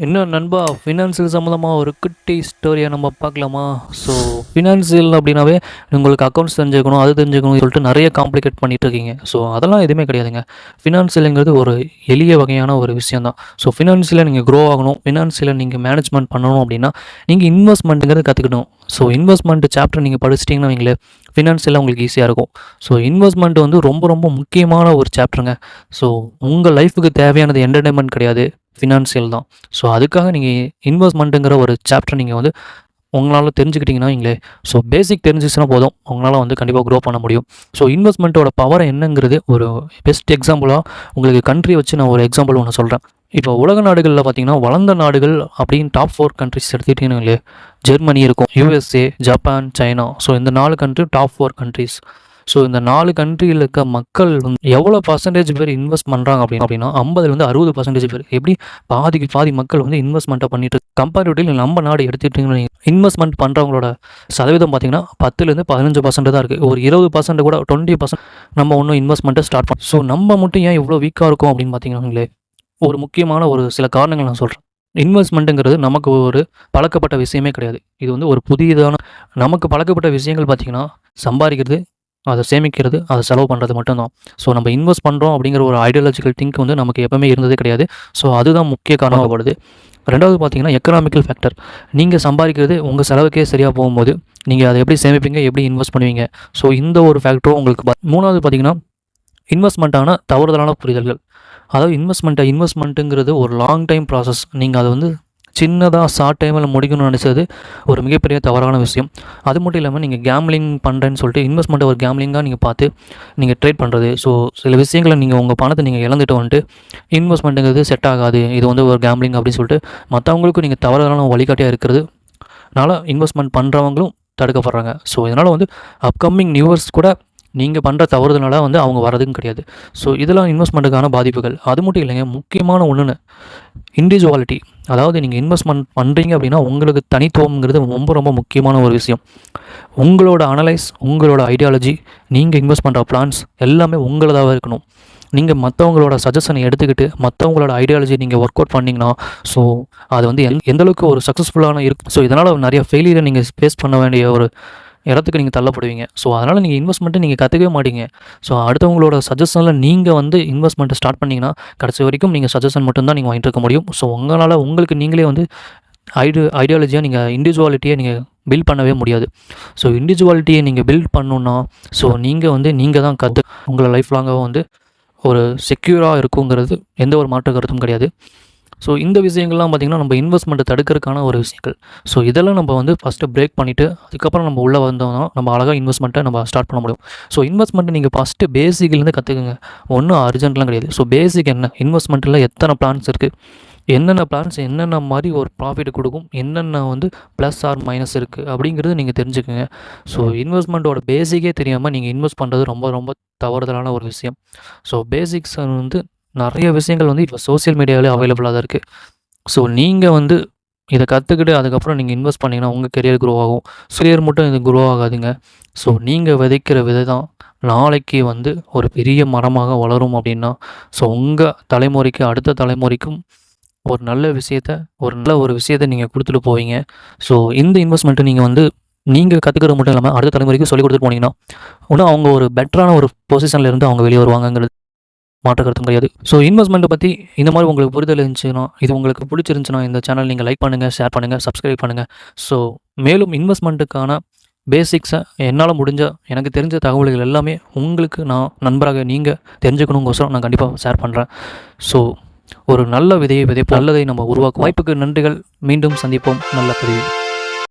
என்ன நண்பா, ஃபினான்சியல் சம்மந்தமாக ஒரு குட்டி ஸ்டோரியை நம்ம பார்க்கலாமா? ஸோ ஃபினான்சியல் அப்படின்னாவே உங்களுக்கு அக்கௌண்ட்ஸ் தெரிஞ்சுக்கணும், அது தெரிஞ்சுக்கணும் சொல்லிட்டு நிறைய காம்ப்ளிகேட் பண்ணிகிட்டு இருக்கீங்க. ஸோ அதெல்லாம் எதுவுமே கிடையாதுங்க. ஃபினான்சியலுங்கிறது ஒரு எளிய வகையான ஒரு விஷயம் தான். ஸோ ஃபினான்சியலாக நீங்கள் க்ரோ ஆகணும், ஃபினான்சியலாக நீங்கள் மேனேஜ்மெண்ட் பண்ணணும் அப்படின்னா நீங்கள் இன்வெஸ்ட்மெண்ட்டுங்கிறது கற்றுக்கணும். ஸோ இன்வெஸ்ட்மெண்ட் சாப்டர் நீங்கள் படிச்சிட்டிங்கன்னா வைங்களே, ஃபினான்சியலாக உங்களுக்கு ஈஸியாக இருக்கும். ஸோ இன்வெஸ்ட்மெண்ட் வந்து ரொம்ப ரொம்ப முக்கியமான ஒரு சாப்டருங்க. ஸோ உங்கள் லைஃபுக்கு தேவையானது என்டர்டைன்மெண்ட் கிடையாது, ஃபினான்சியல் தான். ஸோ அதுக்காக நீங்கள் இன்வெஸ்ட்மெண்ட்டுங்கிற ஒரு சாப்டர் நீங்கள் வந்து உங்களால் தெரிஞ்சுக்கிட்டிங்கன்னா வைங்களே, ஸோ பேசிக் தெரிஞ்சிச்சுன்னா போதும், உங்களால் வந்து கண்டிப்பாக க்ரோ பண்ண முடியும். ஸோ இன்வெஸ்ட்மெண்ட்டோட பவர் என்னங்கிறது ஒரு பெஸ்ட் எக்ஸாம்பிளாக உங்களுக்கு கண்ட்ரி வச்சு நான் ஒரு எக்ஸாம்பிள் ஒன்று சொல்கிறேன். இப்போ உலக நாடுகளில் பார்த்தீங்கன்னா வளர்ந்த நாடுகள் அப்படின்னு டாப் 4 கண்ட்ரிஸ் எடுத்துக்கிட்டீங்களே, ஜெர்மனி இருக்கும், USA, ஜப்பான், சைனா. ஸோ இந்த 4 கண்ட்ரி டாப் 4 கண்ட்ரிஸ். ஸோ இந்த 4 கண்ட்ரியில் இருக்க மக்கள் வந்து எவ்வளோ பர்சன்டேஜ் பேர் இன்வெஸ்ட் பண்ணுறாங்க அப்படின்னா 50-60% பேர். எப்படி பாதிக்கு பாதி மக்கள் வந்து இன்வெஸ்ட்மெண்ட்டை பண்ணிட்டு கம்பேரிட்டிவ் நம்ம நாடு எடுத்துக்கிட்டிங்கன்னா இன்வெஸ்ட்மெண்ட் பண்ணுறவங்களோட சதவீதம் பார்த்திங்கன்னா 10-15% தான் இருக்குது. ஒரு 20% கூட 20% நம்ம ஒன்றும் இன்வெஸ்ட்மெண்ட்டை ஸ்டார்ட் பண்ணோம். ஸோ நம்ம மட்டும் ஏன் இவ்வளோ வீக்காக இருக்கும் அப்படின்னு பார்த்தீங்கன்னாங்களே, ஒரு முக்கியமான ஒரு சில காரணங்கள் நான் சொல்கிறேன். இன்வெஸ்ட்மெண்ட்டுங்கிறது நமக்கு ஒரு பழக்கப்பட்ட விஷயமே கிடையாது. இது வந்து ஒரு புதியதான நமக்கு பழக்கப்பட்ட விஷயங்கள் பார்த்திங்கன்னா சம்பாதிக்கிறது, அதை சேமிக்கிறது, அதை செலவு பண்ணுறது மட்டும்தான். ஸோ நம்ம இன்வெஸ்ட் பண்ணுறோம் அப்படிங்கிற ஒரு ஐடியாலஜிக்கல் திங்க் வந்து நமக்கு எப்பவுமே இருந்ததே கிடையாது. ஸோ அதுதான் முக்கிய காரணமாகப்படுது. ரெண்டாவது பார்த்தீங்கன்னா எக்கனாமிக்கல் ஃபேக்டர். நீங்கள் சம்பாதிக்கிறது உங்கள் செலவுக்கே சரியாக போகும்போது நீங்கள் அதை எப்படி சேமிப்பீங்க, எப்படி இன்வெஸ்ட் பண்ணுவீங்க. ஸோ இந்த ஒரு ஃபேக்டரும் உங்களுக்கு. மூணாவது பார்த்தீங்கன்னா இன்வெஸ்ட்மெண்ட்டான தவறுதலான புரிதல்கள். அதாவது இன்வெஸ்ட்மெண்ட்டுங்கிறது ஒரு லாங் டைம் ப்ராசஸ். நீங்கள் அதை வந்து சின்னதாக ஷார்ட் டைமில் முடிக்கணும்னு நினச்சது ஒரு மிகப்பெரிய தவறான விஷயம். அது மட்டும் இல்லாமல் நீங்கள் கேம்லிங் பண்ணுறேன்னு சொல்லிட்டு இன்வெஸ்ட்மெண்ட்டை ஒரு கேம்லிங்காக நீங்கள் பார்த்து நீங்கள் ட்ரேட் பண்ணுறது. ஸோ சில விஷயங்களை நீங்கள் உங்கள் பணத்தை நீங்கள் இழந்துட்டு வந்துட்டு இன்வெஸ்ட்மெண்ட்டுங்கிறது செட் ஆகாது, இது வந்து ஒரு கேம்லிங் அப்படின்னு சொல்லிட்டு மற்றவங்களுக்கும் நீங்கள் தவறான வழிகாட்டியாக இருக்கிறதுனால இன்வெஸ்ட்மெண்ட் பண்ணுறவங்களும் தடுக்கப்படுறாங்க. ஸோ இதனால் வந்து அப்கமிங் நியூவர்ஸ் கூட நீங்கள் பண்ணுற தவறுதனால வந்து அவங்க வரதுக்கும் கிடையாது. ஸோ இதெல்லாம் இன்வெஸ்ட்மெண்ட்டுக்கான பாதிப்புகள். அது மட்டும் இல்லைங்க, முக்கியமான ஒன்றுன்னு இண்டிவிஜுவாலிட்டி. அதாவது நீங்கள் இன்வெஸ்ட்மெண்ட் பண்ணுறீங்க அப்படின்னா உங்களுக்கு தனித்துவம்ங்கிறது ரொம்ப ரொம்ப முக்கியமான ஒரு விஷயம். உங்களோட அனலைஸ், உங்களோட ஐடியாலஜி, நீங்கள் இன்வெஸ்ட் பண்ணுற பிளான்ஸ் எல்லாமே உங்களதாக இருக்கணும். நீங்கள் மற்றவங்களோட சஜஷனை எடுத்துக்கிட்டு மற்றவங்களோட ஐடியாலஜி நீங்கள் ஒர்க் அவுட் பண்ணிங்கன்னா ஸோ அது வந்து எந்தளவுக்கு ஒரு சக்ஸஸ்ஃபுல்லான இருக்கும். ஸோ இதனால் நிறைய ஃபெயிலியரை நீங்கள் ஃபேஸ் பண்ண வேண்டிய ஒரு இடத்துக்கு நீங்கள் தள்ளப்படுவீங்க. ஸோ அதனால் நீங்கள் இன்வெஸ்ட்மெண்ட்டு நீங்கள் கற்றுக்கவே மாட்டீங்க. ஸோ அடுத்தவங்களோட சஜஷனில் நீங்கள் வந்து இன்வெஸ்ட்மெண்ட்டை ஸ்டார்ட் பண்ணிங்கன்னா கடைசி வரைக்கும் நீங்கள் சஜஷன் மட்டும்தான் நீங்கள் வாங்கிட்டு இருக்க முடியும். ஸோ உங்களால் உங்களுக்கு நீங்களே வந்து ஐடியாலஜியாக நீங்கள் இண்டிவிஜுவாலிட்டியை நீங்கள் பில்ட் பண்ணவே முடியாது. ஸோ இண்டிவிஜுவாலிட்டியை நீங்கள் பில்ட் பண்ணணுன்னா ஸோ நீங்கள் தான் உங்களை லைஃப் லாங்காக வந்து ஒரு செக்யூராக இருக்குங்கிறது எந்த ஒரு மாற்று கருத்தும் கிடையாது. ஸோ இந்த விஷயங்கள்லாம் பார்த்திங்கன்னா நம்ம இன்வெஸ்ட்மெண்ட்டை தடுக்கிறதுக்கான ஒரு விஷயங்கள். ஸோ இதெல்லாம் நம்ம வந்து ஃபஸ்ட்டு பிரேக் பண்ணிவிட்டு அதுக்கப்புறம் நம்ம உள்ளே வந்தோம்னா நம்ம அழகாக இன்வெஸ்ட்மெண்ட்டை நம்ம ஸ்டார்ட் பண்ண முடியும். ஸோ இன்வெஸ்ட்மெண்ட்டை நீங்கள் ஃபஸ்ட்டு பேசிக்லேருந்து கற்றுக்குங்க, ஒன்றும் அர்ஜென்ட்லாம் கிடையாது. ஸோ பேசிக் என்ன, இன்வெஸ்ட்மெண்ட்டில் எத்தனை பிளான்ஸ் இருக்குது, என்னென்ன பிளான்ஸ் என்னென்ன மாதிரி ஒரு ப்ராஃபிட் கொடுக்கும், என்னென்ன வந்து ப்ளஸ் ஆர் மைனஸ் இருக்குது அப்படிங்கிறது நீங்கள் தெரிஞ்சுக்குங்க. ஸோ இன்வெஸ்ட்மெண்ட்டோட பேசிக்கே தெரியாமல் நீங்கள் இன்வெஸ்ட் பண்ணுறது ரொம்ப ரொம்ப தவறுதலான ஒரு விஷயம். ஸோ பேசிக்ஸ் வந்து நிறைய விஷயங்கள் வந்து இப்போ சோசியல் மீடியாவிலே அவைலபிளாக தான் இருக்குது. ஸோ நீங்கள் வந்து இதை கற்றுக்கிட்டு அதுக்கப்புறம் நீங்கள் இன்வெஸ்ட் பண்ணிங்கன்னா உங்கள் கெரியர் க்ரோ ஆகும். கெரியர் மட்டும் இது க்ரோ ஆகாதுங்க. ஸோ நீங்கள் விதைக்கிற விதை தான் நாளைக்கு வந்து ஒரு பெரிய மரமாக வளரும் அப்படின்னா ஸோ உங்கள் தலைமுறைக்கு அடுத்த தலைமுறைக்கும் ஒரு நல்ல விஷயத்தை நீங்கள் கொடுத்துட்டு போவீங்க. ஸோ இந்த இன்வெஸ்ட்மெண்ட்டு நீங்கள் கற்றுக்கிறது மட்டும் இல்லாமல் அடுத்த தலைமுறைக்கு சொல்லிக் கொடுத்துட்டு போனீங்கன்னா இன்னும் அவங்க ஒரு பெட்டரான ஒரு பொசிஷனில் இருந்து அவங்க வெளியே வருவாங்கங்கிறது மாற்ற கருத்தும் கிடையாது. ஸோ இன்வெஸ்ட்மெண்ட்டை பற்றி இந்த மாதிரி உங்களுக்கு புரிதல் இருந்துச்சுன்னா, இது உங்களுக்கு பிடிச்சிருந்துச்சுன்னா இந்த சேனல் நீங்கள் லைக் பண்ணுங்கள், ஷேர் பண்ணுங்கள், சப்ஸ்கிரைப் பண்ணுங்கள். ஸோ மேலும் இன்வெஸ்ட்மெண்ட்டுக்கான பேசிக்ஸை என்னால் முடிஞ்ச எனக்கு தெரிஞ்ச தகவல்கள் எல்லாமே உங்களுக்கு நான் நண்பராக நீங்கள் தெரிஞ்சுக்கணுங்கோசரம் நான் கண்டிப்பாக ஷேர் பண்ணுறேன். ஸோ ஒரு நல்ல விதையை நல்லதை நம்ம உருவாக்கும். வாய்ப்புக்கு நன்றிகள். மீண்டும் சந்திப்போம் நல்ல பதிவில்.